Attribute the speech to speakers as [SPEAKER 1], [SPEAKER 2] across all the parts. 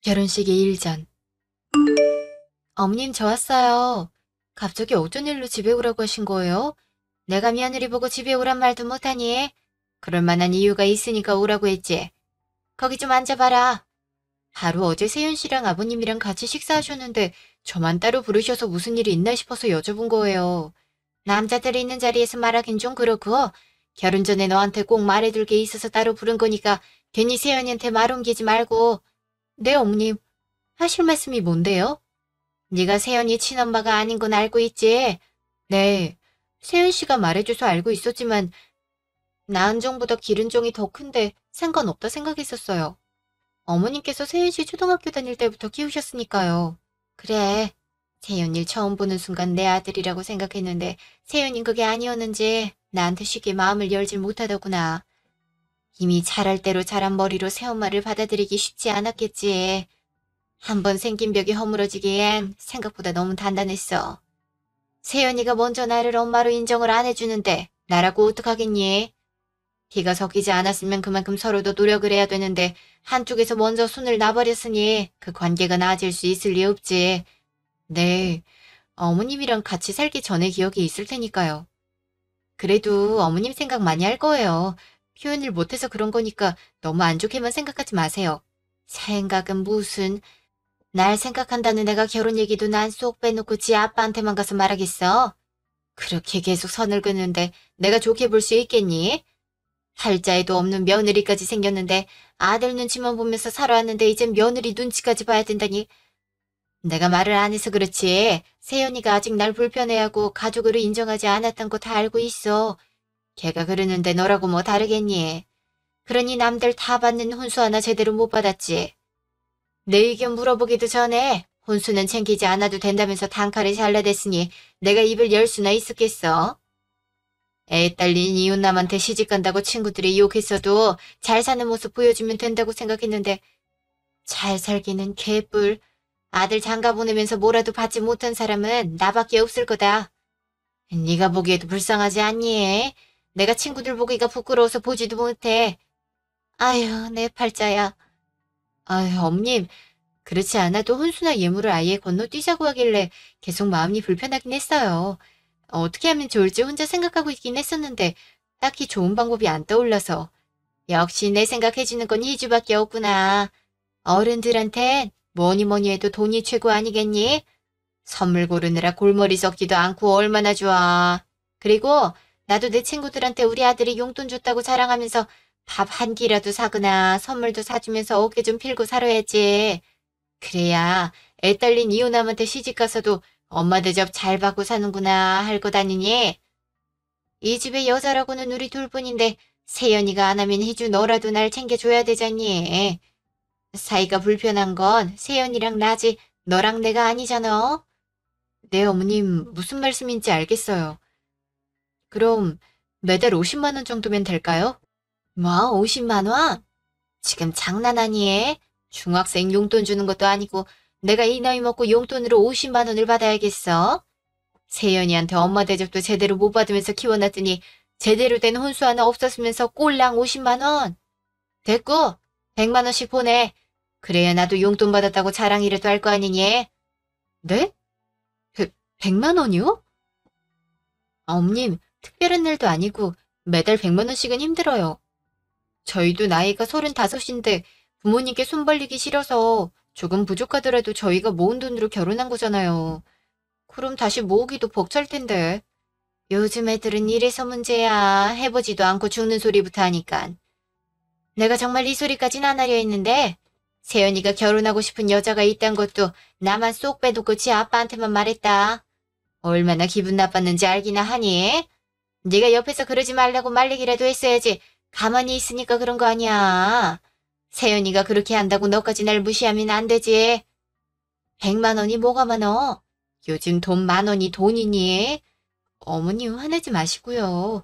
[SPEAKER 1] 결혼식 2일 전. 어머님 저 왔어요. 갑자기 어쩐 일로 집에 오라고 하신 거예요? 내가 며느리 보고 집에 오란 말도 못하니? 그럴 만한 이유가 있으니까 오라고 했지. 거기 좀 앉아봐라. 바로 어제 세윤 씨랑 아버님이랑 같이 식사하셨는데 저만 따로 부르셔서 무슨 일이 있나 싶어서 여쭤본 거예요. 남자들이 있는 자리에서 말하긴 좀 그렇고 결혼 전에 너한테 꼭 말해둘 게 있어서 따로 부른 거니까 괜히 세연이한테 말 옮기지 말고. 네 어머님, 하실 말씀이 뭔데요? 네가 세연이 친엄마가 아닌 건 알고 있지? 네, 세연 씨가 말해줘서 알고 있었지만 나은정보다 기른정이 더 큰데 상관없다 생각했었어요. 어머님께서 세연 씨 초등학교 다닐 때부터 키우셨으니까요. 그래, 세연 일 처음 보는 순간 내 아들이라고 생각했는데 세연인 그게 아니었는지 나한테 쉽게 마음을 열질 못하더구나. 이미 자랄 대로 자란 머리로 새엄마를 받아들이기 쉽지 않았겠지. 한 번 생긴 벽이 허물어지기엔 생각보다 너무 단단했어. 세연이가 먼저 나를 엄마로 인정을 안 해주는데 나라고 어떡하겠니? 피가 섞이지 않았으면 그만큼 서로도 노력을 해야 되는데 한쪽에서 먼저 손을 놔버렸으니 그 관계가 나아질 수 있을 리 없지. 네, 어머님이랑 같이 살기 전에 기억이 있을 테니까요. 그래도 어머님 생각 많이 할 거예요. 표현을 못해서 그런 거니까 너무 안 좋게만 생각하지 마세요. 생각은 무슨... 날 생각한다는 내가 결혼 얘기도 난 쏙 빼놓고 지 아빠한테만 가서 말하겠어? 그렇게 계속 선을 긋는데 내가 좋게 볼 수 있겠니? 팔자에도 없는 며느리까지 생겼는데 아들 눈치만 보면서 살아왔는데 이젠 며느리 눈치까지 봐야 된다니. 내가 말을 안 해서 그렇지. 세연이가 아직 날 불편해하고 가족으로 인정하지 않았던 거 다 알고 있어. 걔가 그러는데 너라고 뭐 다르겠니? 그러니 남들 다 받는 혼수 하나 제대로 못 받았지. 내 의견 물어보기도 전에 혼수는 챙기지 않아도 된다면서 단칼에 잘라댔으니 내가 입을 열 수나 있었겠어? 애 딸린 이웃남한테 시집간다고 친구들이 욕했어도 잘 사는 모습 보여주면 된다고 생각했는데 잘 살기는 개뿔. 아들 장가 보내면서 뭐라도 받지 못한 사람은 나밖에 없을 거다. 네가 보기에도 불쌍하지 않니? 내가 친구들 보기가 부끄러워서 보지도 못해. 아휴, 내 팔자야. 아휴, 엄님, 그렇지 않아도 혼수나 예물을 아예 건너뛰자고 하길래 계속 마음이 불편하긴 했어요. 어떻게 하면 좋을지 혼자 생각하고 있긴 했었는데 딱히 좋은 방법이 안 떠올라서. 역시 내 생각해주는 건 희주밖에 없구나. 어른들한텐 뭐니 뭐니 해도 돈이 최고 아니겠니? 선물 고르느라 골머리 썩지도 않고 얼마나 좋아. 그리고 나도 내 친구들한테 우리 아들이 용돈 줬다고 자랑하면서 밥 한 끼라도 사거나 선물도 사주면서 어깨 좀 필고 살아야지. 그래야 애 딸린 이혼남한테 시집가서도 엄마 대접 잘 받고 사는구나 할 것 아니니? 이 집의 여자라고는 우리 둘뿐인데 세연이가 안 하면 희주 너라도 날 챙겨줘야 되잖니. 사이가 불편한 건 세연이랑 나지 너랑 내가 아니잖아. 네, 어머님 무슨 말씀인지 알겠어요. 그럼 매달 50만 원 정도면 될까요? 뭐 50만 원? 지금 장난 아니에? 중학생 용돈 주는 것도 아니고 내가 이 나이 먹고 용돈으로 50만 원을 받아야겠어? 세연이한테 엄마 대접도 제대로 못 받으면서 키워놨더니 제대로 된 혼수 하나 없었으면서 꼴랑 50만 원? 됐고 100만 원씩 보내. 그래야 나도 용돈 받았다고 자랑이라도 할 거 아니니? 네? 100만 원이요? 어머님, 특별한 일도 아니고 매달 100만 원씩은 힘들어요. 저희도 나이가 35인데 부모님께 손 벌리기 싫어서 조금 부족하더라도 저희가 모은 돈으로 결혼한 거잖아요. 그럼 다시 모으기도 벅찰 텐데. 요즘 애들은 이래서 문제야. 해보지도 않고 죽는 소리부터 하니까. 내가 정말 이 소리까진 안 하려 했는데 세연이가 결혼하고 싶은 여자가 있단 것도 나만 쏙 빼놓고 지 아빠한테만 말했다. 얼마나 기분 나빴는지 알기나 하니? 네가 옆에서 그러지 말라고 말리기라도 했어야지. 가만히 있으니까 그런 거 아니야. 세연이가 그렇게 한다고 너까지 날 무시하면 안 되지. 100만 원이 뭐가 많어? 요즘 돈 10,000원이 돈이니? 어머님 화내지 마시고요.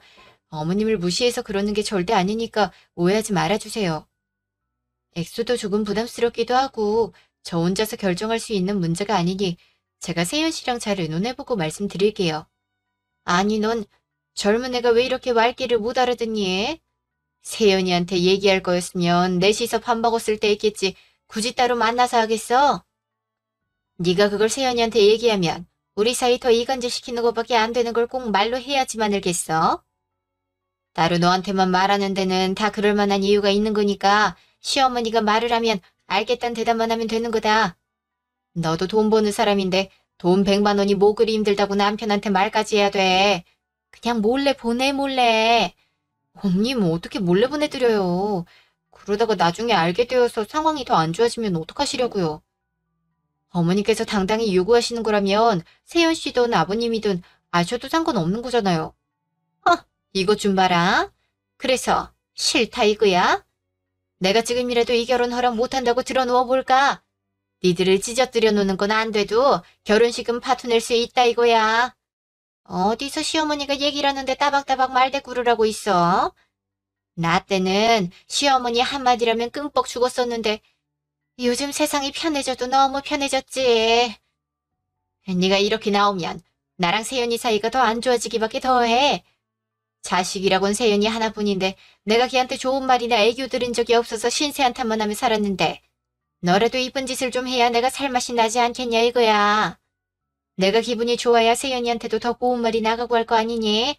[SPEAKER 1] 어머님을 무시해서 그러는 게 절대 아니니까 오해하지 말아주세요. 액수도 조금 부담스럽기도 하고 저 혼자서 결정할 수 있는 문제가 아니니 제가 세연 씨랑 잘 의논해보고 말씀드릴게요. 아니 넌 젊은 애가 왜 이렇게 말귀를 못 알아듣니? 세연이한테 얘기할 거였으면 넷이서 밥 먹었을 때 했겠지. 굳이 따로 만나서 하겠어? 네가 그걸 세연이한테 얘기하면 우리 사이 더 이간질 시키는 것밖에 안 되는 걸 꼭 말로 해야지만 알겠어? 따로 너한테만 말하는 데는 다 그럴 만한 이유가 있는 거니까 시어머니가 말을 하면 알겠다는 대답만 하면 되는 거다. 너도 돈 버는 사람인데 돈 100만 원이 뭐 그리 힘들다고 남편한테 말까지 해야 돼. 그냥 몰래 보내 몰래. 언니 뭐 어떻게 몰래 보내드려요. 그러다가 나중에 알게 되어서 상황이 더 안 좋아지면 어떡하시려고요. 어머니께서 당당히 요구하시는 거라면 세연 씨든 아버님이든 아셔도 상관없는 거잖아요. 이것 좀 봐라. 그래서 싫다 이거야? 내가 지금이라도 이 결혼 허락 못한다고 들어누워 볼까? 니들을 찢어뜨려 놓는 건 안 돼도 결혼식은 파토낼 수 있다 이거야. 어디서 시어머니가 얘기를 하는데 따박따박 말대꾸를 있어? 나 때는 시어머니 한마디라면 끔뻑 죽었었는데 요즘 세상이 편해져도 너무 편해졌지. 네가 이렇게 나오면 나랑 세연이 사이가 더 안 좋아지기밖에 더해. 자식이라곤 세연이 하나뿐인데 내가 걔한테 좋은 말이나 애교 들은 적이 없어서 신세 한탄만 하며 살았는데 너라도 이쁜 짓을 좀 해야 내가 살맛이 나지 않겠냐 이거야. 내가 기분이 좋아야 세연이한테도 더 고운 말이 나가고 할 거 아니니?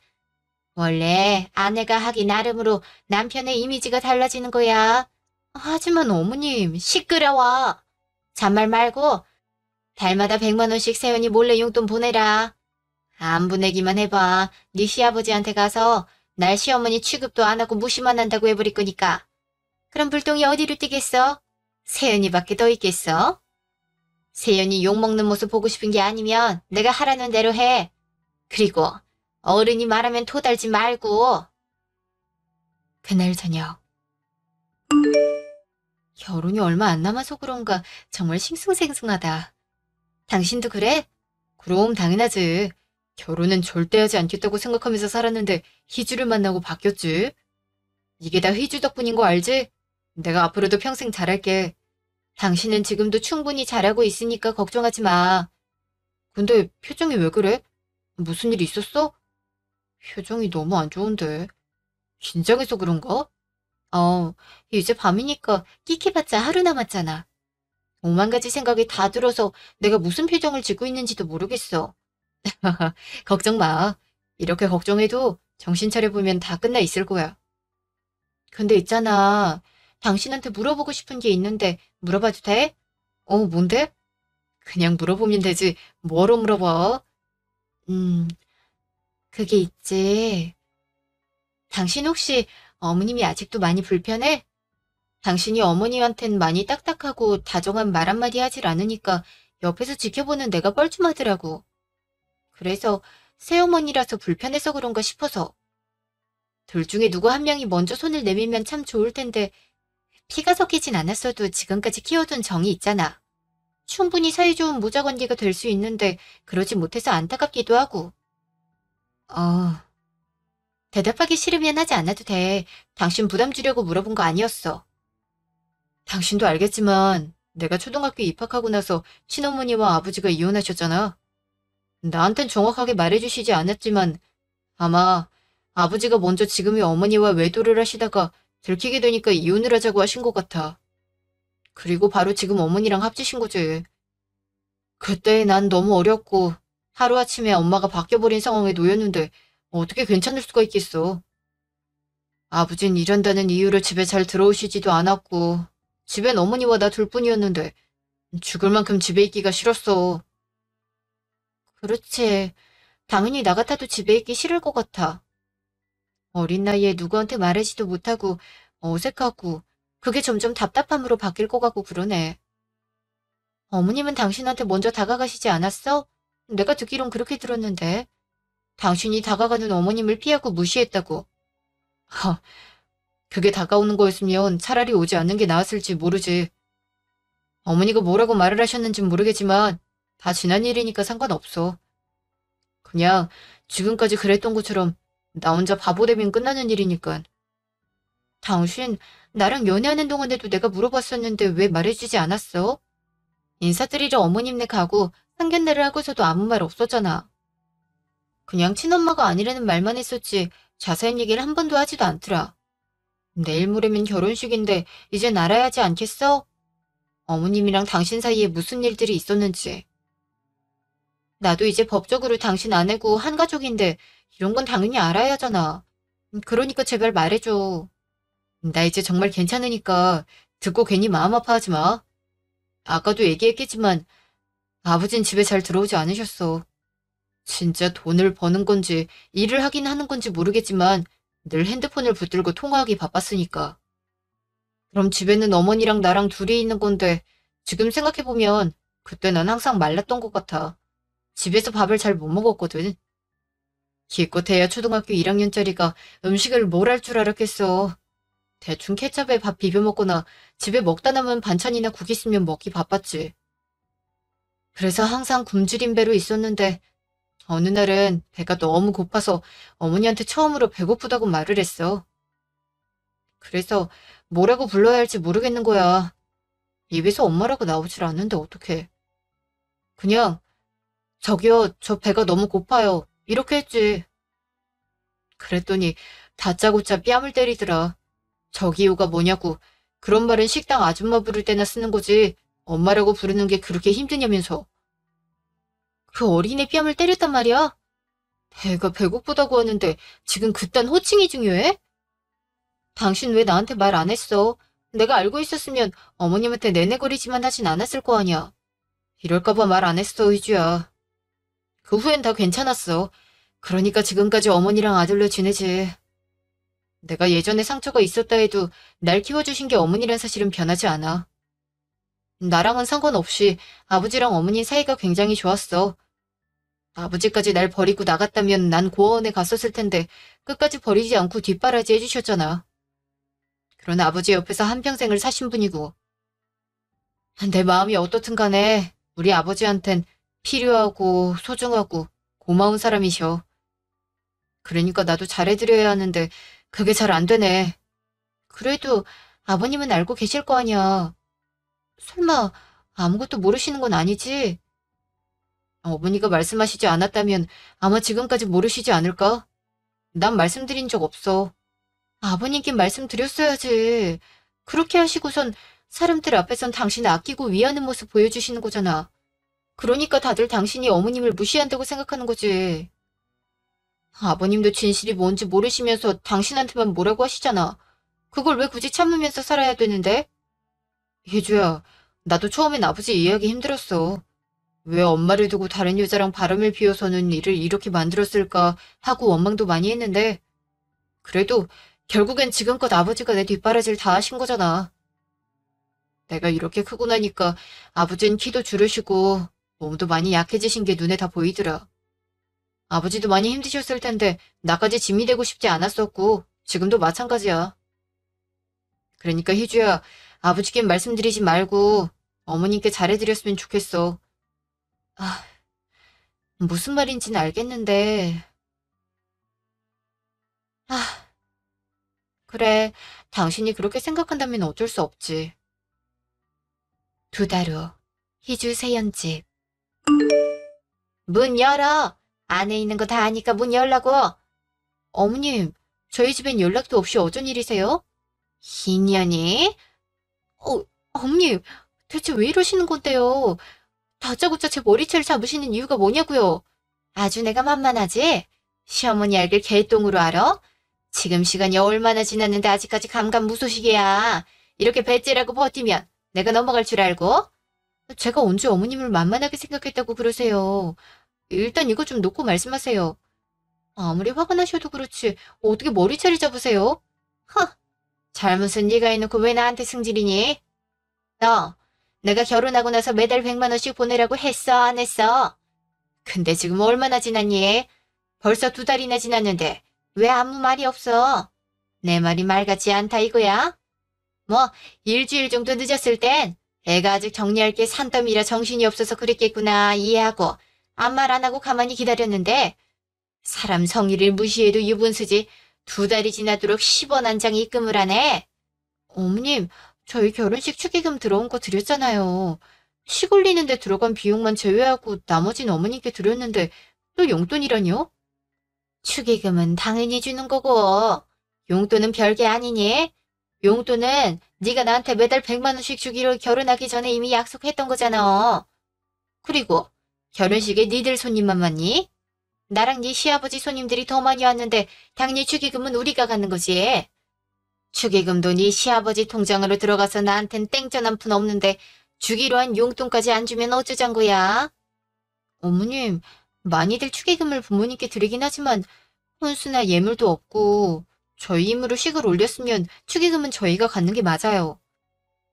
[SPEAKER 1] 원래 아내가 하기 나름으로 남편의 이미지가 달라지는 거야. 하지만 어머님, 시끄러워. 잔말 말고 달마다 100만 원씩 세연이 몰래 용돈 보내라. 안 보내기만 해봐. 네 시아버지한테 가서 날 시어머니 취급도 안 하고 무시만 한다고 해버릴 거니까. 그럼 불똥이 어디로 뛰겠어? 세연이밖에 더 있겠어? 세연이 욕먹는 모습 보고 싶은 게 아니면 내가 하라는 대로 해. 그리고 어른이 말하면 토달지 말고. 그날 저녁. 결혼이 얼마 안 남아서 그런가 정말 싱숭생숭하다. 당신도 그래? 그럼 당연하지. 결혼은 절대 하지 않겠다고 생각하면서 살았는데 희주를 만나고 바뀌었지. 이게 다 희주 덕분인 거 알지? 내가 앞으로도 평생 잘할게. 당신은 지금도 충분히 잘하고 있으니까 걱정하지 마. 근데 표정이 왜 그래? 무슨 일 있었어? 표정이 너무 안 좋은데. 긴장해서 그런가? 이제 밤이니까 끽해봤자 하루 남았잖아. 오만 가지 생각이 다 들어서 내가 무슨 표정을 짓고 있는지도 모르겠어. 걱정 마. 이렇게 걱정해도 정신 차려보면 다 끝나 있을 거야. 근데 있잖아. 당신한테 물어보고 싶은 게 있는데 물어봐도 돼? 뭔데? 그냥 물어보면 되지. 뭐로 물어봐? 음, 그게 있지. 당신 혹시 어머님이 아직도 많이 불편해? 당신이 어머님한텐 많이 딱딱하고 다정한 말 한마디 하질 않으니까 옆에서 지켜보는 내가 뻘쭘하더라고. 그래서 새어머니라서 불편해서 그런가 싶어서. 둘 중에 누구 한 명이 먼저 손을 내밀면 참 좋을 텐데 피가 섞이진 않았어도 지금까지 키워둔 정이 있잖아. 충분히 사이좋은 모자관계가 될 수 있는데 그러지 못해서 안타깝기도 하고. 대답하기 싫으면 하지 않아도 돼. 당신 부담 주려고 물어본 거 아니었어. 당신도 알겠지만 내가 초등학교 입학하고 나서 친어머니와 아버지가 이혼하셨잖아. 나한텐 정확하게 말해주시지 않았지만 아마 아버지가 먼저 지금의 어머니와 외도를 하시다가 들키게 되니까 이혼을 하자고 하신 것 같아. 그리고 바로 지금 어머니랑 합치신 거지. 그때 난 너무 어렸고 하루아침에 엄마가 바뀌어버린 상황에 놓였는데 어떻게 괜찮을 수가 있겠어. 아버진 일한다는 이유로 집에 잘 들어오시지도 않았고 집엔 어머니와 나 둘뿐이었는데 죽을 만큼 집에 있기가 싫었어. 그렇지. 당연히 나 같아도 집에 있기 싫을 것 같아. 어린 나이에 누구한테 말하지도 못하고 어색하고 그게 점점 답답함으로 바뀔 것 같고 그러네. 어머님은 당신한테 먼저 다가가시지 않았어? 내가 듣기론 그렇게 들었는데. 당신이 다가가는 어머님을 피하고 무시했다고. 하, 그게 다가오는 거였으면 차라리 오지 않는 게 나았을지 모르지. 어머니가 뭐라고 말을 하셨는진 모르겠지만 다 지난 일이니까 상관없어. 그냥 지금까지 그랬던 것처럼 나 혼자 바보 되면 끝나는 일이니까. 당신 나랑 연애하는 동안에도 내가 물어봤었는데 왜 말해주지 않았어? 인사드리러 어머님네 가고 상견례를 하고서도 아무 말 없었잖아. 그냥 친엄마가 아니라는 말만 했었지 자세한 얘기를 한 번도 하지도 않더라. 내일 모레면 결혼식인데 이젠 알아야 하지 않겠어? 어머님이랑 당신 사이에 무슨 일들이 있었는지. 나도 이제 법적으로 당신 아내고 한 가족인데 이런 건 당연히 알아야 하잖아. 그러니까 제발 말해줘. 나 이제 정말 괜찮으니까 듣고 괜히 마음 아파하지 마. 아까도 얘기했겠지만 아버진 집에 잘 들어오지 않으셨어. 진짜 돈을 버는 건지 일을 하긴 하는 건지 모르겠지만 늘 핸드폰을 붙들고 통화하기 바빴으니까. 그럼 집에는 어머니랑 나랑 둘이 있는 건데 지금 생각해보면 그때 난 항상 말랐던 것 같아. 집에서 밥을 잘 못 먹었거든. 기껏해야 초등학교 1학년짜리가 음식을 뭘 할 줄 알았겠어. 대충 케첩에 밥 비벼 먹거나 집에 먹다 남은 반찬이나 국 있으면 먹기 바빴지. 그래서 항상 굶주린 배로 있었는데 어느 날은 배가 너무 고파서 어머니한테 처음으로 배고프다고 말을 했어. 그래서 뭐라고 불러야 할지 모르겠는 거야. 입에서 엄마라고 나오질 않는데 어떡해. 그냥 저기요, 저 배가 너무 고파요. 이렇게 했지. 그랬더니 다짜고짜 뺨을 때리더라. 저기요가 뭐냐고. 그런 말은 식당 아줌마 부를 때나 쓰는 거지. 엄마라고 부르는 게 그렇게 힘드냐면서. 그 어린애 뺨을 때렸단 말이야? 배가 배고프다고 하는데 지금 그딴 호칭이 중요해? 당신 왜 나한테 말 안 했어? 내가 알고 있었으면 어머님한테 내내거리지만 하진 않았을 거 아니야. 이럴까봐 말 안 했어, 희주야. 그 후엔 다 괜찮았어. 그러니까 지금까지 어머니랑 아들로 지내지. 내가 예전에 상처가 있었다 해도 날 키워주신 게 어머니란 사실은 변하지 않아. 나랑은 상관없이 아버지랑 어머니 사이가 굉장히 좋았어. 아버지까지 날 버리고 나갔다면 난 고아원에 갔었을 텐데 끝까지 버리지 않고 뒷바라지 해주셨잖아. 그런 아버지 옆에서 한평생을 사신 분이고. 내 마음이 어떻든 간에 우리 아버지한텐 필요하고 소중하고 고마운 사람이셔. 그러니까 나도 잘해드려야 하는데 그게 잘 안 되네. 그래도 아버님은 알고 계실 거 아니야. 설마 아무것도 모르시는 건 아니지? 어머니가 말씀하시지 않았다면 아마 지금까지 모르시지 않을까? 난 말씀드린 적 없어. 아버님께 말씀드렸어야지. 그렇게 하시고선 사람들 앞에선 당신 아끼고 위하는 모습 보여주시는 거잖아. 그러니까 다들 당신이 어머님을 무시한다고 생각하는 거지. 아버님도 진실이 뭔지 모르시면서 당신한테만 뭐라고 하시잖아. 그걸 왜 굳이 참으면서 살아야 되는데? 혜주야, 나도 처음엔 아버지 이해하기 힘들었어. 왜 엄마를 두고 다른 여자랑 바람을 피워서는 일을 이렇게 만들었을까 하고 원망도 많이 했는데 그래도 결국엔 지금껏 아버지가 내 뒷바라지를 다 하신 거잖아. 내가 이렇게 크고 나니까 아버지는 키도 줄으시고 몸도 많이 약해지신 게 눈에 다 보이더라. 아버지도 많이 힘드셨을 텐데 나까지 짐이 되고 싶지 않았었고 지금도 마찬가지야. 그러니까 희주야, 아버지께 말씀드리지 말고 어머님께 잘해드렸으면 좋겠어. 아, 무슨 말인지는 알겠는데. 아, 그래. 당신이 그렇게 생각한다면 어쩔 수 없지. 2달 후, 희주 세연집. 문 열어! 안에 있는 거 다 아니까 문 열라고! 어머님, 저희 집엔 연락도 없이 어쩐 일이세요? 인연이? 어머님, 대체 왜 이러시는 건데요? 다짜고짜 제 머리채를 잡으시는 이유가 뭐냐고요? 아주 내가 만만하지? 시어머니 알길 개똥으로 알아? 지금 시간이 얼마나 지났는데 아직까지 감감무소식이야. 이렇게 배째라고 버티면 내가 넘어갈 줄 알고? 제가 언제 어머님을 만만하게 생각했다고 그러세요. 일단 이거 좀 놓고 말씀하세요. 아무리 화가 나셔도 그렇지 어떻게 머리채를 잡으세요? 허, 잘못은 네가 해놓고 왜 나한테 승질이니? 너, 내가 결혼하고 나서 매달 100만 원씩 보내라고 했어, 안 했어? 근데 지금 얼마나 지났니? 벌써 2달이나 지났는데 왜 아무 말이 없어? 내 말이 말 같지 않다 이거야? 뭐 일주일 정도 늦었을 땐 애가 아직 정리할 게 산더미라 정신이 없어서 그랬겠구나 이해하고 아무 말 안 하고 가만히 기다렸는데 사람 성의를 무시해도 유분수지 2달이 지나도록 10원 한 장 입금을 하네. 어머님, 저희 결혼식 축의금 들어온 거 드렸잖아요. 식 올리는데 들어간 비용만 제외하고 나머진 어머님께 드렸는데 또 용돈이라뇨? 축의금은 당연히 주는 거고 용돈은 별게 아니니? 용돈은 네가 나한테 매달 100만 원씩 주기로 결혼하기 전에 이미 약속했던 거잖아. 그리고 결혼식에 니들 손님만 많니? 나랑 네 시아버지 손님들이 더 많이 왔는데 당연히 축의금은 우리가 갖는 거지. 축의금도 네 시아버지 통장으로 들어가서 나한텐 땡전 한 푼 없는데 주기로 한 용돈까지 안 주면 어쩌잔 거야? 어머님, 많이들 축의금을 부모님께 드리긴 하지만 혼수나 예물도 없고 저희 힘으로 식을 올렸으면 축의금은 저희가 갖는 게 맞아요.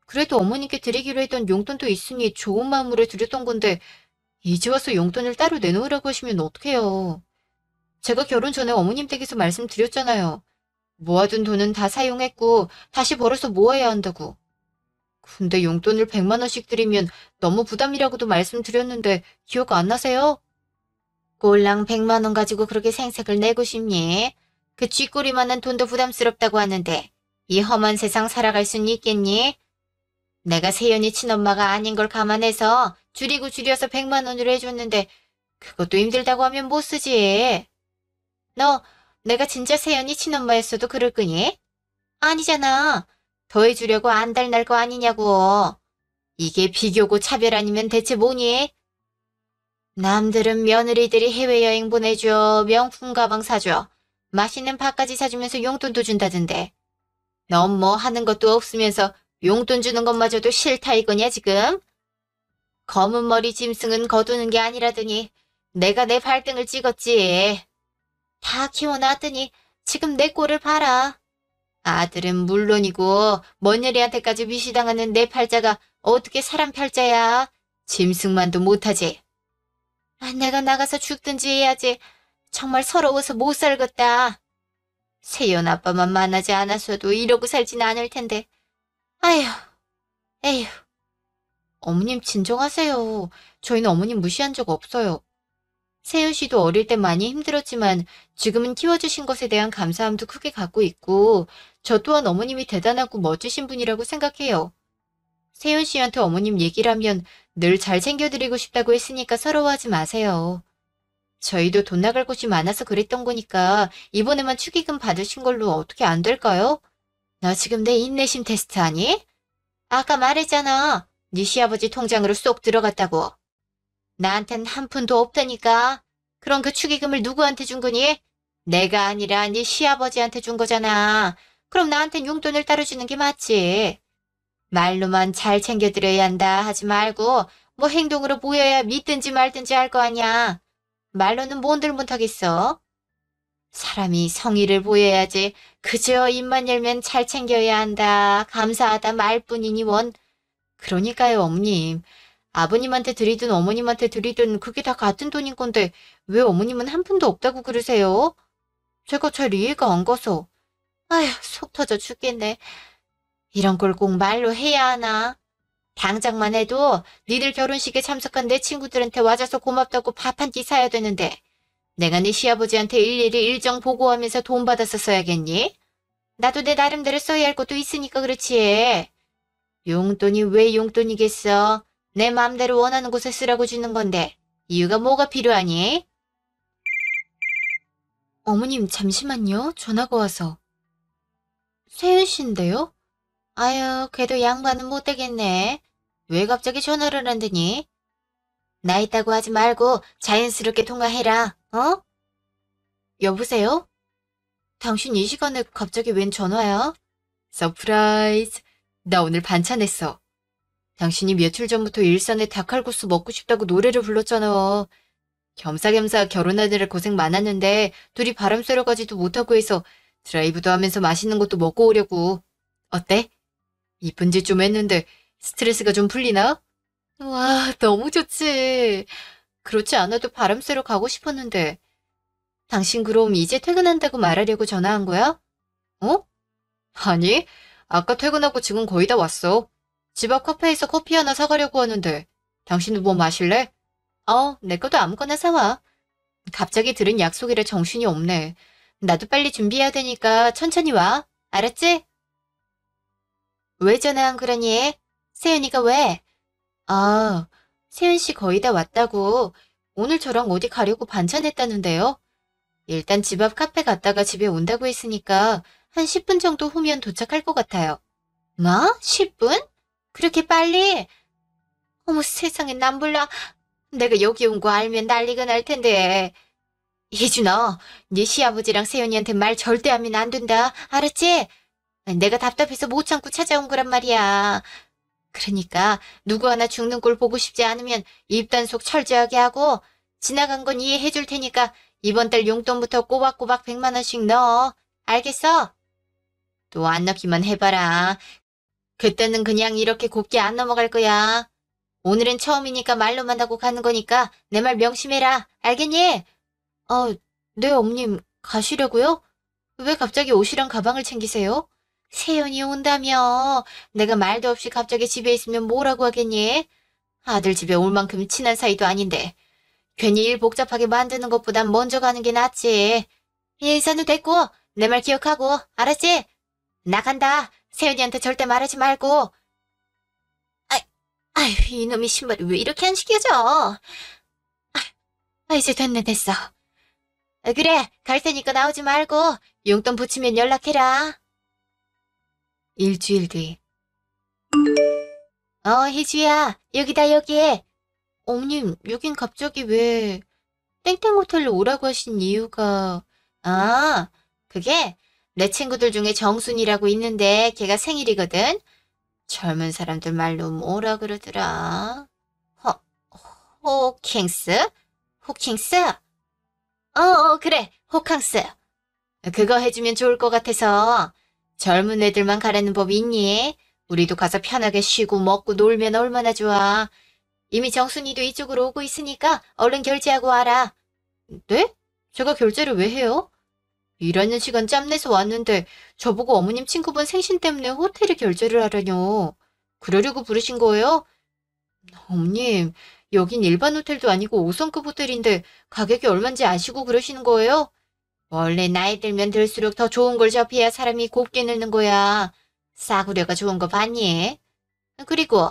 [SPEAKER 1] 그래도 어머님께 드리기로 했던 용돈도 있으니 좋은 마음으로 드렸던 건데 이제 와서 용돈을 따로 내놓으라고 하시면 어떡해요. 제가 결혼 전에 어머님 댁에서 말씀드렸잖아요. 모아둔 돈은 다 사용했고 다시 벌어서 모아야 한다고. 근데 용돈을 100만 원씩 드리면 너무 부담이라고도 말씀드렸는데 기억 안 나세요? 꼴랑 100만 원 가지고 그렇게 생색을 내고 싶니? 그 쥐꼬리만한 돈도 부담스럽다고 하는데 이 험한 세상 살아갈 순 있겠니? 내가 세연이 친엄마가 아닌 걸 감안해서 줄이고 줄여서 100만 원으로 해줬는데 그것도 힘들다고 하면 못 쓰지. 너 내가 진짜 세연이 친엄마였어도 그럴 거니? 아니잖아. 더해주려고 안달날 거 아니냐고. 이게 비교고 차별 아니면 대체 뭐니? 남들은 며느리들이 해외여행 보내줘, 명품 가방 사줘, 맛있는 밥까지 사주면서 용돈도 준다던데. 넌 뭐 하는 것도 없으면서 용돈 주는 것마저도 싫다 이거냐 지금? 검은 머리 짐승은 거두는 게 아니라더니 내가 내 발등을 찍었지. 다 키워놨더니 지금 내 꼴을 봐라. 아들은 물론이고 며느리한테까지 위시당하는 내 팔자가 어떻게 사람 팔자야. 짐승만도 못하지. 내가 나가서 죽든지 해야지. 정말 서러워서 못 살겠다. 세연 아빠만 만나지 않았어도 이러고 살진 않을 텐데. 아휴, 에휴. 어머님 진정하세요. 저희는 어머님 무시한 적 없어요. 세연 씨도 어릴 때 많이 힘들었지만 지금은 키워주신 것에 대한 감사함도 크게 갖고 있고 저 또한 어머님이 대단하고 멋지신 분이라고 생각해요. 세연 씨한테 어머님 얘기를 하면 늘 잘 챙겨드리고 싶다고 했으니까 서러워하지 마세요. 저희도 돈 나갈 곳이 많아서 그랬던 거니까 이번에만 축의금 받으신 걸로 어떻게 안 될까요? 너 지금 내 인내심 테스트 하니? 아까 말했잖아. 네 시아버지 통장으로 쏙 들어갔다고. 나한텐 한 푼도 없다니까. 그럼 그 축의금을 누구한테 준 거니? 내가 아니라 네 시아버지한테 준 거잖아. 그럼 나한텐 용돈을 따로 주는 게 맞지. 말로만 잘 챙겨드려야 한다 하지 말고 뭐 행동으로 보여야 믿든지 말든지 할 거 아니야. 말로는 뭔들 못하겠어. 사람이 성의를 보여야지. 그저 입만 열면 잘 챙겨야 한다. 감사하다 말뿐이니 원. 그러니까요, 어머님. 아버님한테 드리든 어머님한테 드리든 그게 다 같은 돈인 건데 왜 어머님은 한 푼도 없다고 그러세요? 제가 잘 이해가 안 가서. 아휴, 속 터져 죽겠네. 이런 걸 꼭 말로 해야 하나? 당장만 해도 니들 결혼식에 참석한 내 친구들한테 와줘서 고맙다고 밥 한 끼 사야 되는데 내가 네 시아버지한테 일일이 일정 보고하면서 돈 받아서 써야겠니? 나도 내 나름대로 써야 할 것도 있으니까 그렇지. 용돈이 왜 용돈이겠어? 내 맘대로 원하는 곳에 쓰라고 주는 건데 이유가 뭐가 필요하니? 어머님 잠시만요. 전화가 와서. 세윤 씨인데요? 아유, 걔도 양반은 못 되겠네. 왜 갑자기 전화를 한다니? 나 있다고 하지 말고 자연스럽게 통화해라, 어? 여보세요? 당신 이 시간에 갑자기 웬 전화야? 서프라이즈. 나 오늘 반찬 했어. 당신이 며칠 전부터 일산에 닭칼국수 먹고 싶다고 노래를 불렀잖아. 겸사겸사 결혼하느라 고생 많았는데 둘이 바람 쐬러 가지도 못하고 해서 드라이브도 하면서 맛있는 것도 먹고 오려고. 어때? 이쁜 짓 좀 했는데 스트레스가 좀 풀리나? 와, 너무 좋지. 그렇지 않아도 바람 쐬러 가고 싶었는데. 당신 그럼 이제 퇴근한다고 말하려고 전화한 거야? 어? 아니, 아까 퇴근하고 지금 거의 다 왔어. 집 앞 카페에서 커피 하나 사가려고 하는데. 당신도 뭐 마실래? 내 것도 아무거나 사와. 갑자기 들은 약속이라 정신이 없네. 나도 빨리 준비해야 되니까 천천히 와. 알았지? 왜 전화 안 그러니? 세윤이가 왜? 아, 세윤 씨 거의 다 왔다고. 오늘 저랑 어디 가려고 반찬했다는데요. 일단 집 앞 카페 갔다가 집에 온다고 했으니까 한 10분 정도 후면 도착할 것 같아요. 뭐? 10분? 그렇게 빨리? 어머 세상에 난 몰라. 내가 여기 온 거 알면 난리가 날 텐데. 희준아, 네 시아버지랑 세연이한테 말 절대 하면 안 된다. 알았지? 내가 답답해서 못 참고 찾아온 거란 말이야. 그러니까 누구 하나 죽는 꼴 보고 싶지 않으면 입단속 철저하게 하고 지나간 건 이해해 줄 테니까 이번 달 용돈부터 꼬박꼬박 100만 원씩 넣어. 알겠어? 또 안 넣기만 해봐라. 그때는 그냥 이렇게 곱게 안 넘어갈 거야. 오늘은 처음이니까 말로만 하고 가는 거니까 내 말 명심해라. 알겠니? 네, 엄님. 가시려고요? 왜 갑자기 옷이랑 가방을 챙기세요? 세연이 온다며. 내가 말도 없이 갑자기 집에 있으면 뭐라고 하겠니? 아들 집에 올 만큼 친한 사이도 아닌데. 괜히 일 복잡하게 만드는 것보단 먼저 가는 게 낫지. 인사는 됐고 내 말 기억하고 알았지? 나간다. 세연이한테 절대 말하지 말고. 아휴, 이놈의 신발이 왜 이렇게 안 신겨져? 이제 됐어. 그래, 갈 테니까 나오지 말고 용돈 붙이면 연락해라. 일주일 뒤. 희주야, 여기다, 여기. 어머님, 여긴 갑자기 왜 땡땡 호텔로 오라고 하신 이유가... 그게 내 친구들 중에 정순이라고 있는데 걔가 생일이거든. 젊은 사람들 말로 뭐라 그러더라. 호킹스? 호킹스? 그래, 호캉스. 그거 해주면 좋을 것 같아서. 젊은 애들만 가라는 법이 있니? 우리도 가서 편하게 쉬고 먹고 놀면 얼마나 좋아. 이미 정순이도 이쪽으로 오고 있으니까 얼른 결제하고 와라. 네? 제가 결제를 왜 해요? 일하는 시간 짬내서 왔는데 저보고 어머님 친구분 생신 때문에 호텔에 결제를 하라뇨. 그러려고 부르신 거예요? 어머님, 여긴 일반 호텔도 아니고 5성급 호텔인데 가격이 얼만지 아시고 그러시는 거예요? 원래 나이 들면 들수록 더 좋은 걸 접해야 사람이 곱게 늙는 거야. 싸구려가 좋은 거 봤니? 그리고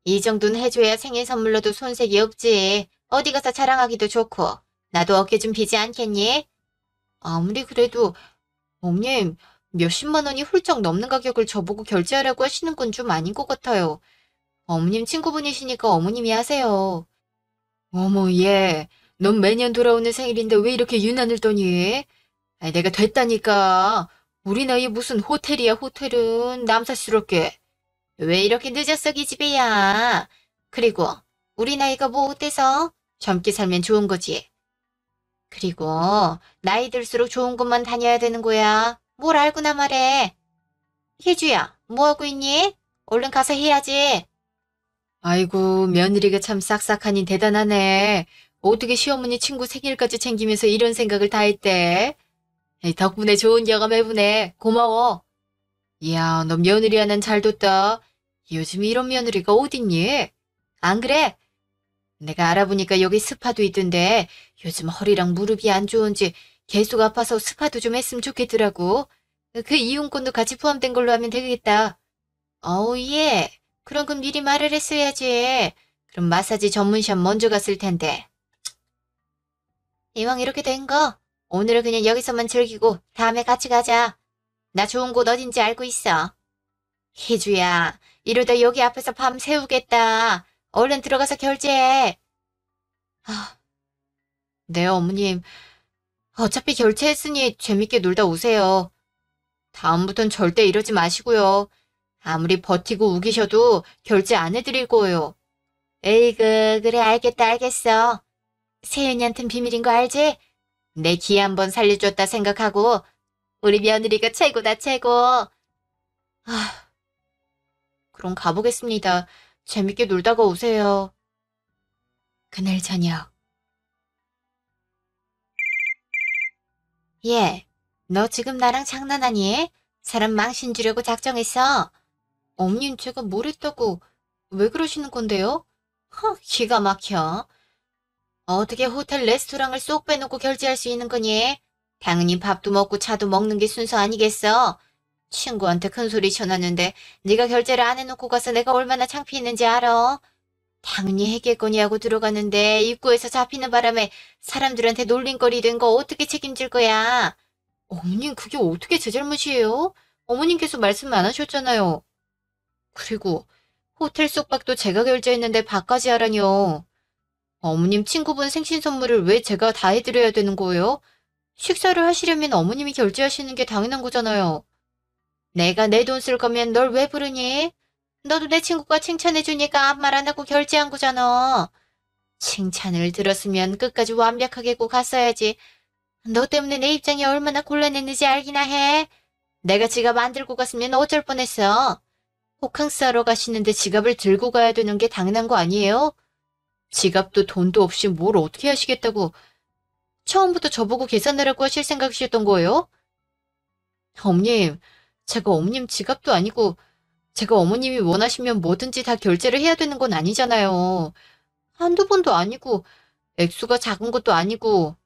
[SPEAKER 1] 이 정도는 해줘야 생일 선물로도 손색이 없지. 어디 가서 자랑하기도 좋고. 나도 어깨 좀 비지 않겠니? 아무리 그래도 어머님 몇십만 원이 훌쩍 넘는 가격을 저보고 결제하라고 하시는 건 좀 아닌 것 같아요. 어머님 친구분이시니까 어머님이 하세요. 어머 얘, 넌 매년 돌아오는 생일인데 왜 이렇게 유난을 떠니? 내가 됐다니까. 우리 나이에 무슨 호텔이야 호텔은. 남사스럽게. 왜 이렇게 늦었어 기집애야. 그리고 우리 나이가 뭐 어때서? 젊게 살면 좋은 거지. 그리고 나이 들수록 좋은 곳만 다녀야 되는 거야. 뭘 알고나 말해. 희주야, 뭐하고 있니? 얼른 가서 해야지. 아이고, 며느리가 참 싹싹하니 대단하네. 어떻게 시어머니 친구 생일까지 챙기면서 이런 생각을 다 했대? 덕분에 좋은 경험 해보네. 고마워. 이야, 너 며느리 하나는 잘 뒀다. 요즘 이런 며느리가 어딨니? 안 그래? 내가 알아보니까 여기 스파도 있던데 요즘 허리랑 무릎이 안 좋은지 계속 아파서 스파도 좀 했으면 좋겠더라고. 그 이용권도 같이 포함된 걸로 하면 되겠다. 예. 그럼 그 미리 말을 했어야지. 그럼 마사지 전문샵 먼저 갔을 텐데. 이왕 이렇게 된 거 오늘은 그냥 여기서만 즐기고 다음에 같이 가자. 나 좋은 곳 어딘지 알고 있어. 희주야, 이러다 여기 앞에서 밤 새우겠다. 얼른 들어가서 결제해. 네, 어머님. 어차피 결제했으니 재밌게 놀다 오세요. 다음부턴 절대 이러지 마시고요. 아무리 버티고 우기셔도 결제 안 해드릴 거예요. 에이그, 그래, 알겠다, 알겠어. 세연이한텐 비밀인 거 알지? 내 기 한번 살려줬다 생각하고 우리 며느리가 최고다, 최고. 그럼 가보겠습니다. 재밌게 놀다가 오세요. 그날 저녁. 얘, 너 지금 나랑 장난하니? 사람 망신 주려고 작정했어. 어머님 제가 뭘 했다고 왜 그러시는 건데요? 기가 막혀. 어떻게 호텔 레스토랑을 쏙 빼놓고 결제할 수 있는 거니? 당연히 밥도 먹고 차도 먹는 게 순서 아니겠어? 친구한테 큰 소리 쳐놨는데 네가 결제를 안 해놓고 가서 내가 얼마나 창피했는지 알아? 당연히 했겠거니 하고 들어갔는데 입구에서 잡히는 바람에 사람들한테 놀림거리 된 거 어떻게 책임질 거야? 어머님, 그게 어떻게 제 잘못이에요? 어머님께서 말씀 안 하셨잖아요. 그리고 호텔 숙박도 제가 결제했는데 밥까지 하라니요. 어머님 친구분 생신 선물을 왜 제가 다 해드려야 되는 거예요? 식사를 하시려면 어머님이 결제하시는 게 당연한 거잖아요. 내가 내 돈 쓸 거면 널 왜 부르니? 너도 내 친구가 칭찬해주니까 아무 말 안 하고 결제한 거잖아. 칭찬을 들었으면 끝까지 완벽하게 꼭 갔어야지. 너 때문에 내 입장이 얼마나 곤란했는지 알기나 해. 내가 지갑 안 들고 갔으면 어쩔 뻔했어. 호캉스 하러 가시는데 지갑을 들고 가야 되는 게 당연한 거 아니에요? 지갑도 돈도 없이 뭘 어떻게 하시겠다고. 처음부터 저보고 계산하라고 하실 생각이셨던 거예요? 어머님, 제가 어머님 지갑도 아니고 제가 어머님이 원하시면 뭐든지 다 결제를 해야 되는 건 아니잖아요. 한두 번도 아니고 액수가 작은 것도 아니고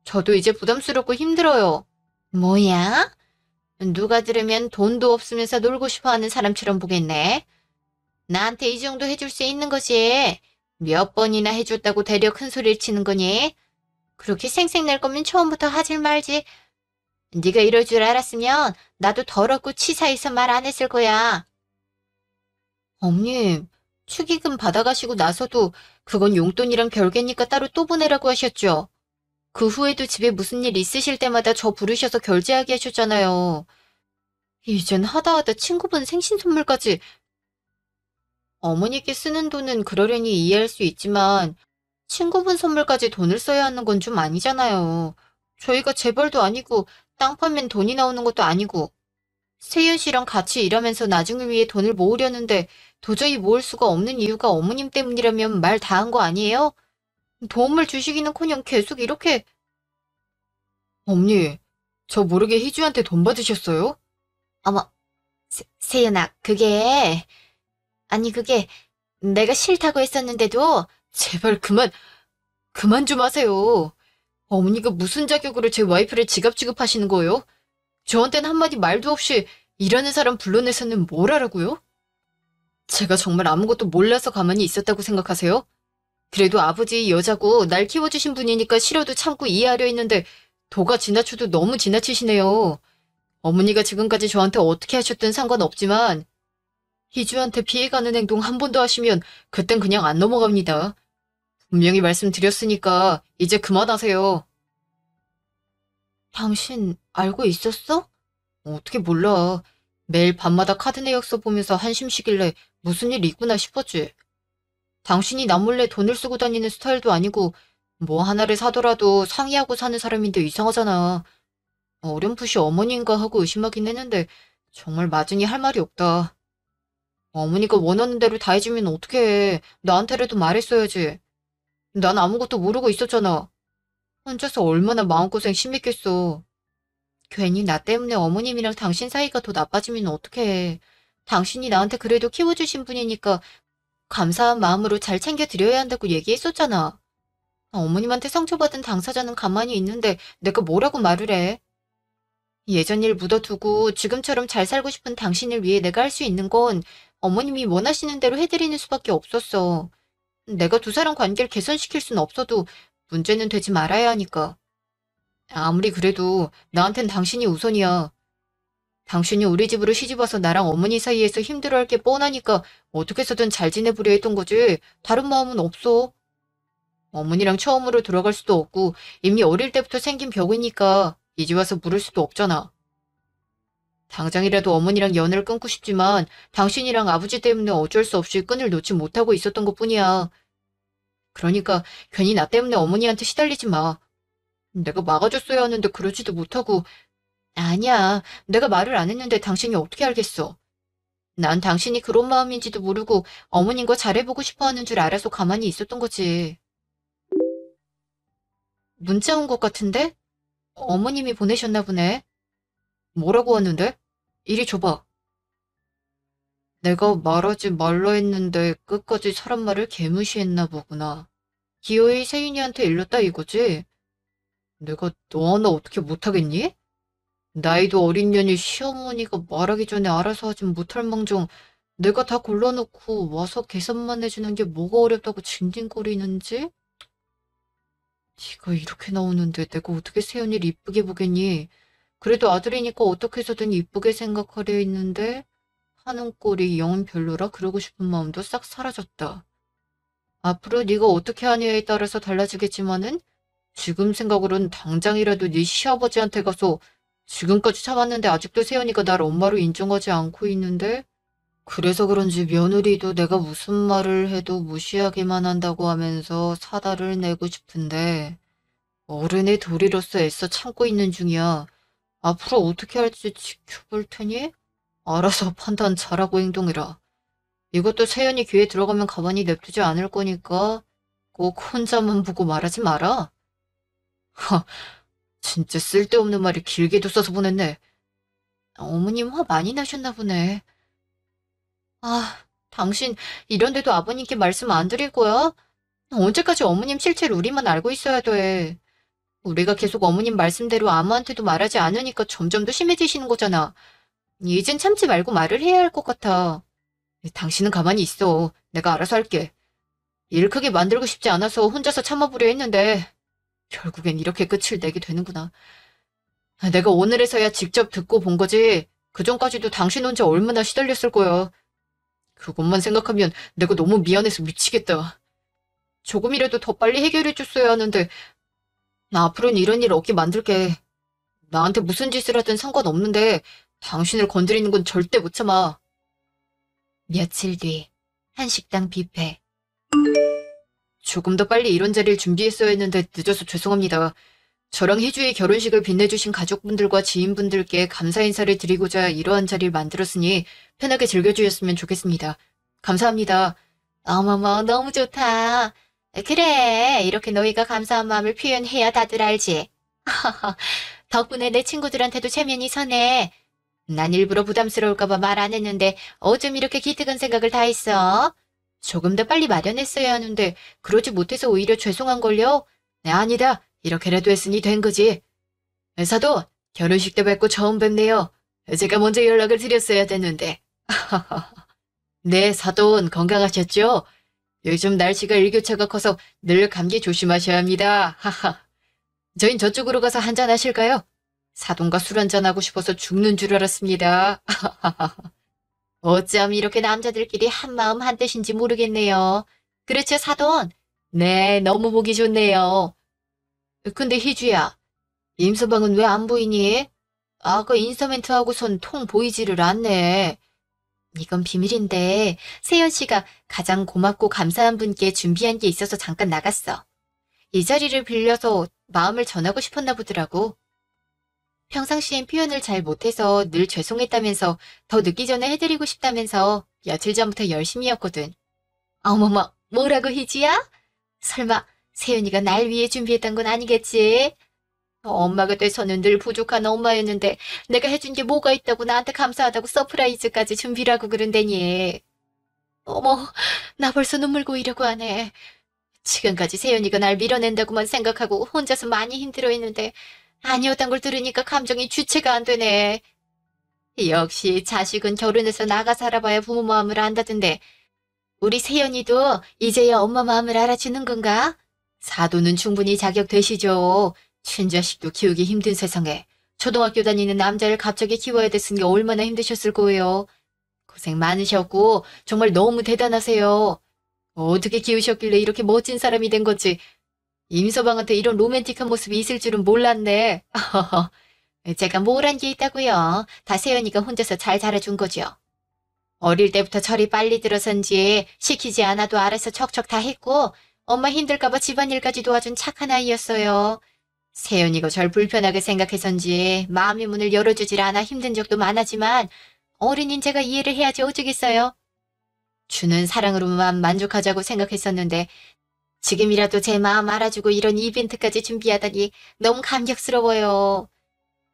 [SPEAKER 1] 저도 이제 부담스럽고 힘들어요. 뭐야? 누가 들으면 돈도 없으면서 놀고 싶어하는 사람처럼 보겠네. 나한테 이 정도 해줄 수 있는 거지. 몇 번이나 해줬다고 되려 큰 소리를 치는 거니? 그렇게 생색낼 거면 처음부터 하질 말지. 네가 이럴 줄 알았으면 나도 더럽고 치사해서 말 안 했을 거야. 어머님, 축의금 받아가시고 나서도 그건 용돈이랑 별개니까 따로 또 보내라고 하셨죠. 그 후에도 집에 무슨 일 있으실 때마다 저 부르셔서 결제하게 하셨잖아요. 이젠 하다하다 친구분 생신 선물까지. 어머니께 쓰는 돈은 그러려니 이해할 수 있지만 친구분 선물까지 돈을 써야 하는 건 좀 아니잖아요. 저희가 재벌도 아니고 땅 팔면 돈이 나오는 것도 아니고 세윤 씨랑 같이 일하면서 나중을 위해 돈을 모으려는데 도저히 모을 수가 없는 이유가 어머님 때문이라면 말 다 한 거 아니에요? 도움을 주시기는커녕 계속 이렇게. 어머니, 저 모르게 희주한테 돈 받으셨어요? 어머, 세윤아, 그게 내가 싫다고 했었는데도 제발 그만 좀 하세요. 어머니가 무슨 자격으로 제 와이프를 지갑 취급하시는 거예요? 저한테는 한마디 말도 없이 일하는 사람 불러내서는 뭘 하라고요? 제가 정말 아무것도 몰라서 가만히 있었다고 생각하세요? 그래도 아버지 여자고 날 키워주신 분이니까 싫어도 참고 이해하려 했는데 도가 지나쳐도 너무 지나치시네요. 어머니가 지금까지 저한테 어떻게 하셨든 상관없지만 희주한테 피해가는 행동 한 번 더 하시면 그땐 그냥 안 넘어갑니다. 분명히 말씀드렸으니까 이제 그만하세요. 당신 알고 있었어? 어떻게 몰라. 매일 밤마다 카드 내역서 보면서 한심 쉬길래 무슨 일 있구나 싶었지. 당신이 나 몰래 돈을 쓰고 다니는 스타일도 아니고 뭐 하나를 사더라도 상의하고 사는 사람인데 이상하잖아. 어렴풋이 어머니인가 하고 의심하긴 했는데 정말 맞으니 할 말이 없다. 어머니가 원하는 대로 다 해주면 어떡해. 나한테라도 말했어야지. 난 아무것도 모르고 있었잖아. 혼자서 얼마나 마음고생 심했겠어. 괜히 나 때문에 어머님이랑 당신 사이가 더 나빠지면 어떡해. 당신이 나한테 그래도 키워주신 분이니까 감사한 마음으로 잘 챙겨드려야 한다고 얘기했었잖아. 어머님한테 상처받은 당사자는 가만히 있는데 내가 뭐라고 말을 해. 예전 일 묻어두고 지금처럼 잘 살고 싶은 당신을 위해 내가 할 수 있는 건 어머님이 원하시는 대로 해드리는 수밖에 없었어. 내가 두 사람 관계를 개선시킬 순 없어도 문제는 되지 말아야 하니까. 아무리 그래도 나한텐 당신이 우선이야. 당신이 우리 집으로 시집와서 나랑 어머니 사이에서 힘들어할 게 뻔하니까 어떻게 해서든 잘 지내보려 했던 거지. 다른 마음은 없어. 어머니랑 처음으로 들어갈 수도 없고 이미 어릴 때부터 생긴 벽이니까 이제 와서 물을 수도 없잖아. 당장이라도 어머니랑 연을 끊고 싶지만 당신이랑 아버지 때문에 어쩔 수 없이 끈을 놓지 못하고 있었던 것뿐이야. 그러니까 괜히 나 때문에 어머니한테 시달리지 마. 내가 막아줬어야 하는데 그러지도 못하고. 아니야. 내가 말을 안 했는데 당신이 어떻게 알겠어. 난 당신이 그런 마음인지도 모르고 어머님과 잘해보고 싶어 하는 줄 알아서 가만히 있었던 거지. 문자 온 것 같은데? 어머님이 보내셨나 보네. 뭐라고 하는데? 이리 줘봐. 내가 말하지 말라 했는데 끝까지 사람 말을 개무시했나 보구나. 기어이 세윤이한테 일렀다 이거지? 내가 너 하나 어떻게 못하겠니? 나이도 어린 년이 시어머니가 말하기 전에 알아서 하진 못할 망정 내가 다 골라놓고 와서 계산만 해주는 게 뭐가 어렵다고 징징거리는지? 네가 이렇게 나오는데 내가 어떻게 세연이를 이쁘게 보겠니? 그래도 아들이니까 어떻게 해서든 이쁘게 생각하려 했는데 하는 꼴이 영 별로라 그러고 싶은 마음도 싹 사라졌다. 앞으로 네가 어떻게 하느냐에 따라서 달라지겠지만은 지금 생각으론 당장이라도 네 시아버지한테 가서 지금까지 참았는데 아직도 세연이가 날 엄마로 인정하지 않고 있는데 그래서 그런지 며느리도 내가 무슨 말을 해도 무시하기만 한다고 하면서 사달을 내고 싶은데 어른의 도리로서 애써 참고 있는 중이야. 앞으로 어떻게 할지 지켜볼 테니 알아서 판단 잘하고 행동해라. 이것도 세연이 귀에 들어가면 가만히 냅두지 않을 거니까 꼭 혼자만 보고 말하지 마라. 하, 진짜 쓸데없는 말을 길게도 써서 보냈네. 어머님 화 많이 나셨나 보네. 아, 당신 이런데도 아버님께 말씀 안 드릴 거야? 언제까지 어머님 실체를 우리만 알고 있어야 돼. 우리가 계속 어머님 말씀대로 아무한테도 말하지 않으니까 점점 더 심해지시는 거잖아. 이젠 참지 말고 말을 해야 할 것 같아. 당신은 가만히 있어. 내가 알아서 할게. 일 크게 만들고 싶지 않아서 혼자서 참아보려 했는데 결국엔 이렇게 끝을 내게 되는구나. 내가 오늘에서야 직접 듣고 본 거지. 그전까지도 당신 혼자 얼마나 시달렸을 거야. 그것만 생각하면 내가 너무 미안해서 미치겠다. 조금이라도 더 빨리 해결해줬어야 하는데 나 앞으로는 이런 일 없게 만들게. 나한테 무슨 짓을 하든 상관없는데 당신을 건드리는 건 절대 못 참아. 며칠 뒤 한식당 뷔페. 조금 더 빨리 이런 자리를 준비했어야 했는데 늦어서 죄송합니다. 저랑 혜주의 결혼식을 빛내주신 가족분들과 지인분들께 감사 인사를 드리고자 이러한 자리를 만들었으니 편하게 즐겨주셨으면 좋겠습니다. 감사합니다. 어머머, 너무 좋다. 그래, 이렇게 너희가 감사한 마음을 표현해야 다들 알지. 덕분에 내 친구들한테도 체면이 서네. 난 일부러 부담스러울까봐 말 안 했는데 어쩜 이렇게 기특한 생각을 다 했어? 조금 더 빨리 마련했어야 하는데 그러지 못해서 오히려 죄송한걸요? 네, 아니다. 이렇게라도 했으니 된 거지. 사돈, 결혼식 때 뵙고 처음 뵙네요. 제가 먼저 연락을 드렸어야 됐는데. 네, 사돈 건강하셨죠? 요즘 날씨가 일교차가 커서 늘 감기 조심하셔야 합니다. 하하. 저흰 저쪽으로 가서 한잔 하실까요? 사돈과 술 한잔하고 싶어서 죽는 줄 알았습니다. 어쩜 이렇게 남자들끼리 한마음 한뜻인지 모르겠네요. 그렇죠, 사돈? 네, 너무 보기 좋네요. 근데 희주야, 임서방은 왜 안 보이니? 아까 인서멘트 하고선 통 보이지를 않네. 이건 비밀인데 세연 씨가 가장 고맙고 감사한 분께 준비한 게 있어서 잠깐 나갔어. 이 자리를 빌려서 마음을 전하고 싶었나 보더라고. 평상시엔 표현을 잘 못해서 늘 죄송했다면서 더 늦기 전에 해드리고 싶다면서 며칠 전부터 열심히였거든. 어머머, 뭐라고 희지야? 설마 세연이가 날 위해 준비했던 건 아니겠지? 엄마가 돼서는 늘 부족한 엄마였는데 내가 해준 게 뭐가 있다고 나한테 감사하다고 서프라이즈까지 준비를 하고 그런다니. 어머, 나 벌써 눈물 고이려고 하네. 지금까지 세연이가 날 밀어낸다고만 생각하고 혼자서 많이 힘들어했는데 아니었단 걸 들으니까 감정이 주체가 안 되네. 역시 자식은 결혼해서 나가 살아봐야 부모 마음을 안다던데 우리 세연이도 이제야 엄마 마음을 알아주는 건가? 사도는 충분히 자격되시죠. 친자식도 키우기 힘든 세상에 초등학교 다니는 남자를 갑자기 키워야 됐으니 얼마나 힘드셨을 거예요. 고생 많으셨고 정말 너무 대단하세요. 어떻게 키우셨길래 이렇게 멋진 사람이 된 건지 임서방한테 이런 로맨틱한 모습이 있을 줄은 몰랐네. 제가 뭘 한 게 있다고요. 다 세연이가 혼자서 잘 자라준 거죠. 어릴 때부터 철이 빨리 들어선지 시키지 않아도 알아서 척척 다 했고 엄마 힘들까봐 집안일까지 도와준 착한 아이였어요. 세연이가 절 불편하게 생각해서인지 마음의 문을 열어주질 않아 힘든 적도 많았지만 어린인 제가 이해를 해야지 어쩌겠어요. 주는 사랑으로만 만족하자고 생각했었는데 지금이라도 제 마음 알아주고 이런 이벤트까지 준비하다니 너무 감격스러워요.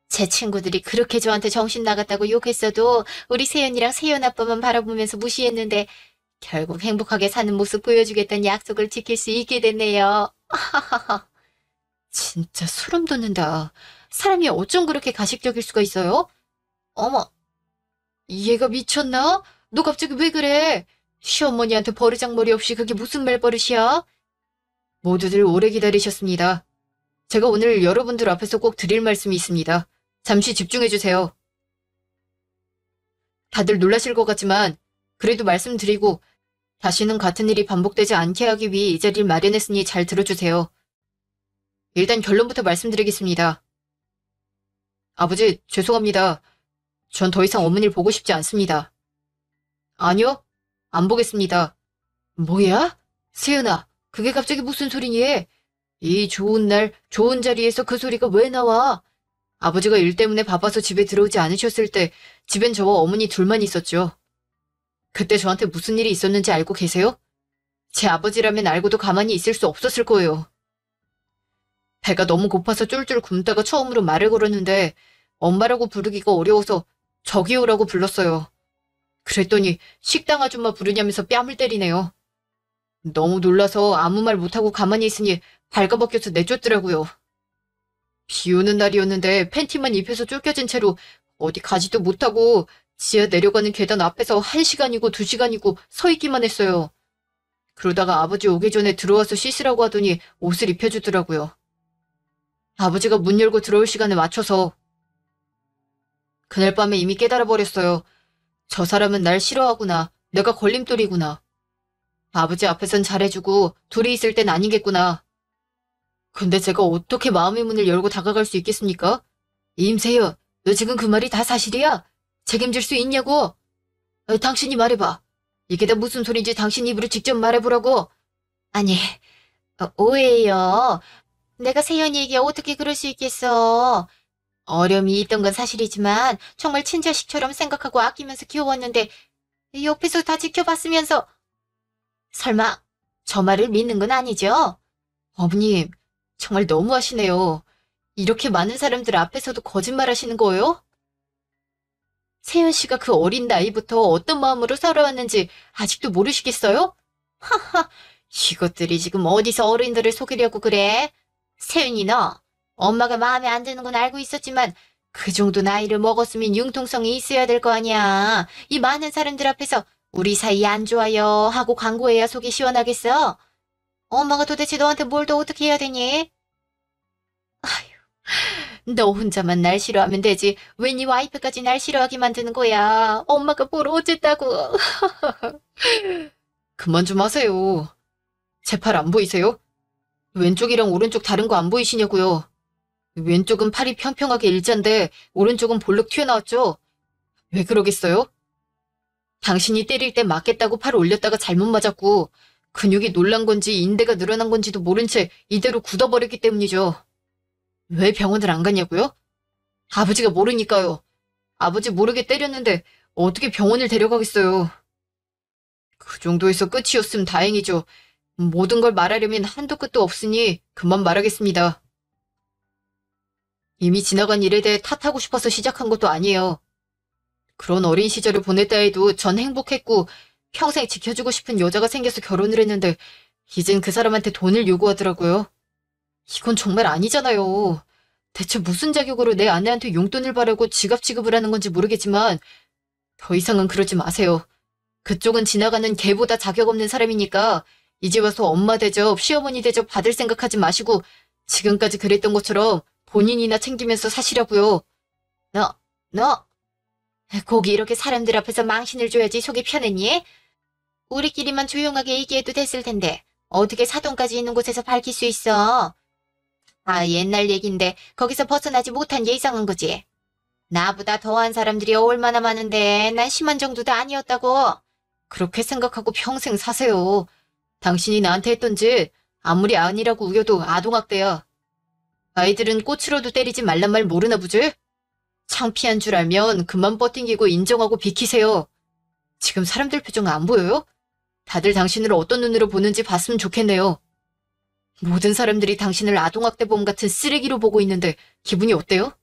[SPEAKER 1] 제 친구들이 그렇게 저한테 정신 나갔다고 욕했어도 우리 세연이랑 세연 아빠만 바라보면서 무시했는데 결국 행복하게 사는 모습 보여주겠다는 약속을 지킬 수 있게 됐네요. 진짜 소름 돋는다. 사람이 어쩜 그렇게 가식적일 수가 있어요? 어머, 얘가 미쳤나? 너 갑자기 왜 그래? 시어머니한테 버르장머리 없이 그게 무슨 말버릇이야? 모두들 오래 기다리셨습니다. 제가 오늘 여러분들 앞에서 꼭 드릴 말씀이 있습니다. 잠시 집중해주세요. 다들 놀라실 것 같지만 그래도 말씀드리고 다시는 같은 일이 반복되지 않게 하기 위해 이 자리를 마련했으니 잘 들어주세요. 일단 결론부터 말씀드리겠습니다. 아버지, 죄송합니다. 전 더 이상 어머니를 보고 싶지 않습니다. 아니요, 안 보겠습니다. 뭐야? 세연아, 그게 갑자기 무슨 소리니? 이 좋은 날, 좋은 자리에서 그 소리가 왜 나와? 아버지가 일 때문에 바빠서 집에 들어오지 않으셨을 때 집엔 저와 어머니 둘만 있었죠. 그때 저한테 무슨 일이 있었는지 알고 계세요? 제 아버지라면 알고도 가만히 있을 수 없었을 거예요. 배가 너무 고파서 쫄쫄 굶다가 처음으로 말을 걸었는데 엄마라고 부르기가 어려워서 저기요라고 불렀어요. 그랬더니 식당 아줌마 부르냐면서 뺨을 때리네요. 너무 놀라서 아무 말 못하고 가만히 있으니 발가벗겨서 내쫓더라고요. 비 오는 날이었는데 팬티만 입혀서 쫓겨진 채로 어디 가지도 못하고 지하 내려가는 계단 앞에서 1시간이고 2시간이고 서 있기만 했어요. 그러다가 아버지 오기 전에 들어와서 씻으라고 하더니 옷을 입혀주더라고요. 아버지가 문 열고 들어올 시간에 맞춰서. 그날 밤에 이미 깨달아버렸어요. 저 사람은 날 싫어하구나. 내가 걸림돌이구나. 아버지 앞에선 잘해주고 둘이 있을 땐 아니겠구나. 근데 제가 어떻게 마음의 문을 열고 다가갈 수 있겠습니까? 임세연, 너 지금 그 말이 다 사실이야? 책임질 수 있냐고? 당신이 말해봐. 이게 다 무슨 소린지 당신 입으로 직접 말해보라고. 아니, 오해예요. 내가 세연이에게 어떻게 그럴 수 있겠어. 어려움이 있던 건 사실이지만 정말 친자식처럼 생각하고 아끼면서 키워왔는데 옆에서 다 지켜봤으면서. 설마 저 말을 믿는 건 아니죠? 어머님, 정말 너무하시네요. 이렇게 많은 사람들 앞에서도 거짓말하시는 거예요? 세연 씨가 그 어린 나이부터 어떤 마음으로 살아왔는지 아직도 모르시겠어요? 하하, 이것들이 지금 어디서 어른들을 속이려고 그래? 세연이 너, 엄마가 마음에 안 드는 건 알고 있었지만 그 정도 나이를 먹었으면 융통성이 있어야 될 거 아니야. 이 많은 사람들 앞에서 우리 사이 안 좋아요 하고 광고해야 속이 시원하겠어? 엄마가 도대체 너한테 뭘 더 어떻게 해야 되니? 아휴, 너 혼자만 날 싫어하면 되지. 왜 네 와이프까지 날 싫어하게 만드는 거야? 엄마가 뭘 어쨌다고. 그만 좀 하세요. 제 팔 안 보이세요? 왼쪽이랑 오른쪽 다른 거 안 보이시냐고요. 왼쪽은 팔이 평평하게 일자인데 오른쪽은 볼록 튀어나왔죠? 왜 그러겠어요? 당신이 때릴 때 맞겠다고 팔 올렸다가 잘못 맞았고 근육이 놀란 건지 인대가 늘어난 건지도 모른 채 이대로 굳어버렸기 때문이죠. 왜 병원을 안 갔냐고요? 아버지가 모르니까요. 아버지 모르게 때렸는데 어떻게 병원을 데려가겠어요. 그 정도에서 끝이었으면 다행이죠. 모든 걸 말하려면 한도 끝도 없으니 그만 말하겠습니다. 이미 지나간 일에 대해 탓하고 싶어서 시작한 것도 아니에요. 그런 어린 시절을 보냈다 해도 전 행복했고 평생 지켜주고 싶은 여자가 생겨서 결혼을 했는데 이젠 그 사람한테 돈을 요구하더라고요. 이건 정말 아니잖아요. 대체 무슨 자격으로 내 아내한테 용돈을 바라고 지갑 지급을 하는 건지 모르겠지만 더 이상은 그러지 마세요. 그쪽은 지나가는 개보다 자격 없는 사람이니까 이제 와서 엄마 대접, 시어머니 대접 받을 생각하지 마시고 지금까지 그랬던 것처럼 본인이나 챙기면서 사시라고요. 너 꼭 이렇게 사람들 앞에서 망신을 줘야지 속이 편했니? 우리끼리만 조용하게 얘기해도 됐을 텐데 어떻게 사돈까지 있는 곳에서 밝힐 수 있어? 아, 옛날 얘긴데 거기서 벗어나지 못한 게 이상한 거지. 나보다 더한 사람들이 얼마나 많은데 난 심한 정도도 아니었다고. 그렇게 생각하고 평생 사세요. 당신이 나한테 했던 짓 아무리 아니라고 우겨도 아동학대야. 아이들은 꽃으로도 때리지 말란 말 모르나 보지? 창피한 줄 알면 그만 버팅기고 인정하고 비키세요. 지금 사람들 표정 안 보여요? 다들 당신을 어떤 눈으로 보는지 봤으면 좋겠네요. 모든 사람들이 당신을 아동학대범 같은 쓰레기로 보고 있는데 기분이 어때요?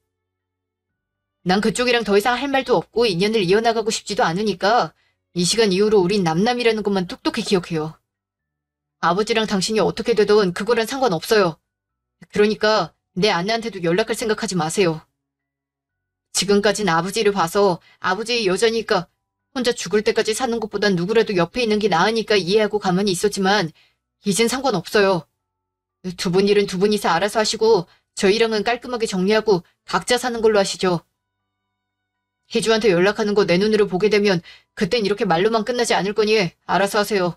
[SPEAKER 1] 난 그쪽이랑 더 이상 할 말도 없고 인연을 이어나가고 싶지도 않으니까 이 시간 이후로 우린 남남이라는 것만 똑똑히 기억해요. 아버지랑 당신이 어떻게 되든 그거랑 상관없어요. 그러니까 내 아내한테도 연락할 생각하지 마세요. 지금까진 아버지를 봐서 아버지의 여자니까 혼자 죽을 때까지 사는 것보단 누구라도 옆에 있는 게 나으니까 이해하고 가만히 있었지만 이젠 상관없어요. 두 분 일은 두 분이서 알아서 하시고 저희랑은 깔끔하게 정리하고 각자 사는 걸로 하시죠. 희주한테 연락하는 거 내 눈으로 보게 되면 그땐 이렇게 말로만 끝나지 않을 거니 알아서 하세요.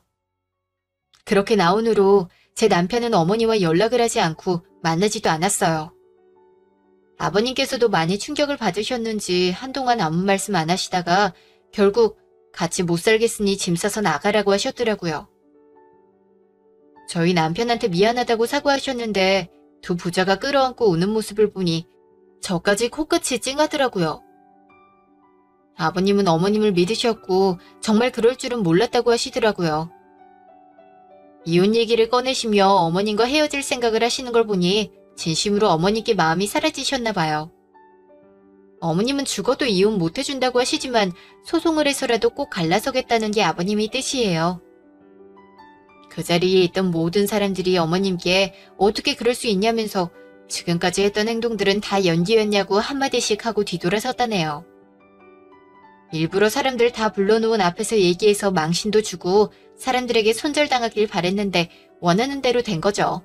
[SPEAKER 1] 그렇게 나온 후로 제 남편은 어머니와 연락을 하지 않고 만나지도 않았어요. 아버님께서도 많이 충격을 받으셨는지 한동안 아무 말씀 안 하시다가 결국 같이 못 살겠으니 짐 싸서 나가라고 하셨더라고요. 저희 남편한테 미안하다고 사과하셨는데 두 부자가 끌어안고 우는 모습을 보니 저까지 코끝이 찡하더라고요. 아버님은 어머님을 믿으셨고 정말 그럴 줄은 몰랐다고 하시더라고요. 이혼 얘기를 꺼내시며 어머님과 헤어질 생각을 하시는 걸 보니 진심으로 어머니께 마음이 사라지셨나 봐요. 어머님은 죽어도 이혼 못 해준다고 하시지만 소송을 해서라도 꼭 갈라서겠다는 게 아버님의 뜻이에요. 그 자리에 있던 모든 사람들이 어머님께 어떻게 그럴 수 있냐면서 지금까지 했던 행동들은 다 연기였냐고 한마디씩 하고 뒤돌아섰다네요. 일부러 사람들 다 불러놓은 앞에서 얘기해서 망신도 주고 사람들에게 손절당하길 바랬는데 원하는 대로 된 거죠.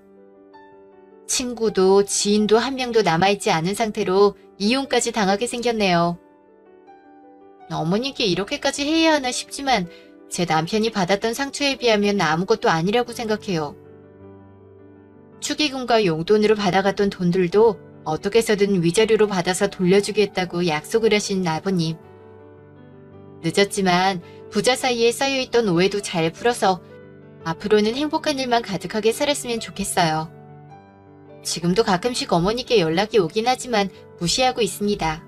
[SPEAKER 1] 친구도 지인도 한 명도 남아있지 않은 상태로 이혼까지 당하게 생겼네요. 어머니께 이렇게까지 해야 하나 싶지만 제 남편이 받았던 상처에 비하면 아무것도 아니라고 생각해요. 축의금과 용돈으로 받아갔던 돈들도 어떻게 해서든 위자료로 받아서 돌려주겠다고 약속을 하신 아버님. 늦었지만 부자 사이에 쌓여있던 오해도 잘 풀어서 앞으로는 행복한 일만 가득하게 살았으면 좋겠어요. 지금도 가끔씩 어머니께 연락이 오긴 하지만 무시하고 있습니다.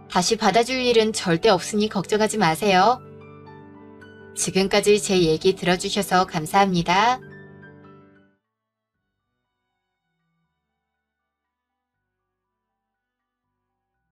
[SPEAKER 1] 다시 받아줄 일은 절대 없으니 걱정하지 마세요. 지금까지 제 얘기 들어주셔서 감사합니다.